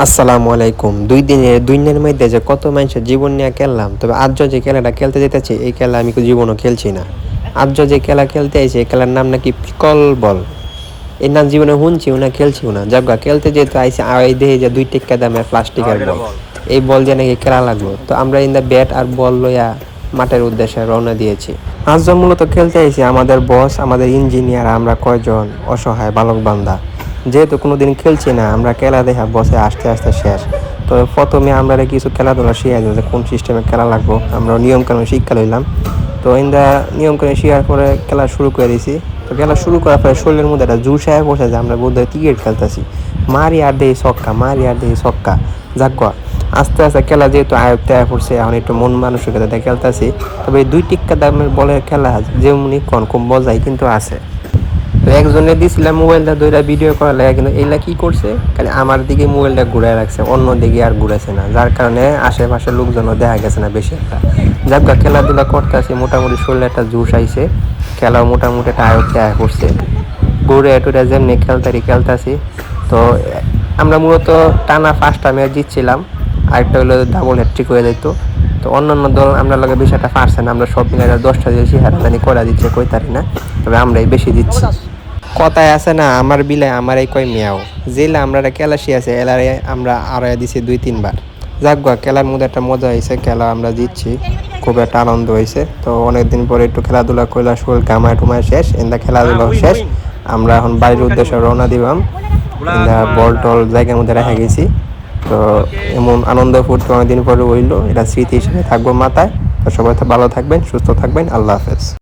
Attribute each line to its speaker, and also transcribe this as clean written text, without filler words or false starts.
Speaker 1: আসসালামু আলাইকুম। ২ দিনের মধ্যে যে কত মানুষের জীবন নিয়ে খেললাম, তবে আজ যে খেলাটা খেলতে যেতেছি এই খেলা আমি জীবনও খেলছি না। আজ যে খেলা খেলতে আইছি এই খেলার নাম নাকি পিকল বল। এর নাম জীবনে শুনছিও না, খেলছিও না। যাক গা, খেলতে যেহেতু আইছি আই দেখি যে ২ টেক্কা দামের প্লাস্টিকের বল। এই বল দিয়ে নাকি খেলা লাগলো, তো আমরা ইন্দা ব্যাট আর বল লইয়া মাঠের উদ্দেশ্যে রওনা দিয়েছি। আজ মূলত খেলতে আইছি আমাদের বস, আমাদের ইঞ্জিনিয়ার, আমরা কয়জন অসহায় বালক বান্দা। যেহেতু কোনোদিন খেলছি না, আমরা খেলা দেখা বসে আস্তে আস্তে শেষ। তো প্রথমে আমরা কিছু খেলাধুলা শিখে দিল যে কোন সিস্টেমে খেলা লাগবো, আমরা নিয়মকানুন শিক্ষা লইলাম। তো ইন্দা নিয়মকানুন শেখার পরে খেলা শুরু করে দিয়েছি। তো খেলা শুরু করার পরে শরীরের মধ্যে একটা জোশ আয়া পড়ছে যে আমরা বোধহয় ক্রিকেট খেলতেছি। মারি আর দেই ছক্কা, মারি আর দেই ছক্কা। যাক, আস্তে আস্তে খেলা যেহেতু আয়ত্তে আয়া পড়ছে, এখন একটু মন মানসিকতা খেলতেছি। তবে এই ২ টিক্কা দামের বলের খেলা যেমনি খুব মজাই কিন্তু আছে। তো একজনে দিছিলাম মোবাইলটা ধরে ভিডিও করা লাগে, কিন্তু এইলা কি করছে, খালি আমার দিকে মোবাইলটা ঘুরায় রাখছে, অন্য দিকে আর ঘুরেছে না, যার কারণে আশেপাশের লোকজনও দেখা গেছে না বেশি একটা। যাক, খেলাধুলা করতে আসি, মোটামুটি শরীরে একটা জোশ আইছে, খেলাও মোটামুটি একটা আয়ত্তে আয় করছে। ঘুরে টুরে যেমনি খেলতে আসি। তো আমরা মূলত টানা 5টা ম্যাচ জিতছিলাম, আরেকটা হলো ডাবল হ্যাট্রিক হয়ে যেত। তো অন্যান্য দল আমরা লগে বিষয়টা পারছে না, আমরা সব মিলে 10টা দিয়েছি, হারাদানি করা দিচ্ছে কইতারি না, তবে আমরাই বেশি দিচ্ছি। কথায় আছে না, আমার বিলে আমারই কয় মিয়াও। যেলা আমরা খেলাসি আছে এলারে আমরা আড়াই দিছি 2-3 বার। যাক, খেলার মধ্যে একটা মজা হয়েছে, খেলা আমরা জিতছি, খুব একটা আনন্দ হয়েছে। তো অনেকদিন পরে একটু খেলাধুলা করলে শরীর ঘামায় টুমায় শেষ, এন্দা খেলাধুলা শেষ। আমরা এখন বাড়ির উদ্দেশ্যে রওনা দিবাম। এন্দা বল টল জায়গার মধ্যে রেখে গেছি। তো এমন আনন্দ ফুর্তি অনেকদিন পরে হইলো, এটা স্মৃতি হিসেবে থাকবো মাথায়। তো সবাই তো ভালো থাকবেন, সুস্থ থাকবেন, আল্লাহ হাফেজ।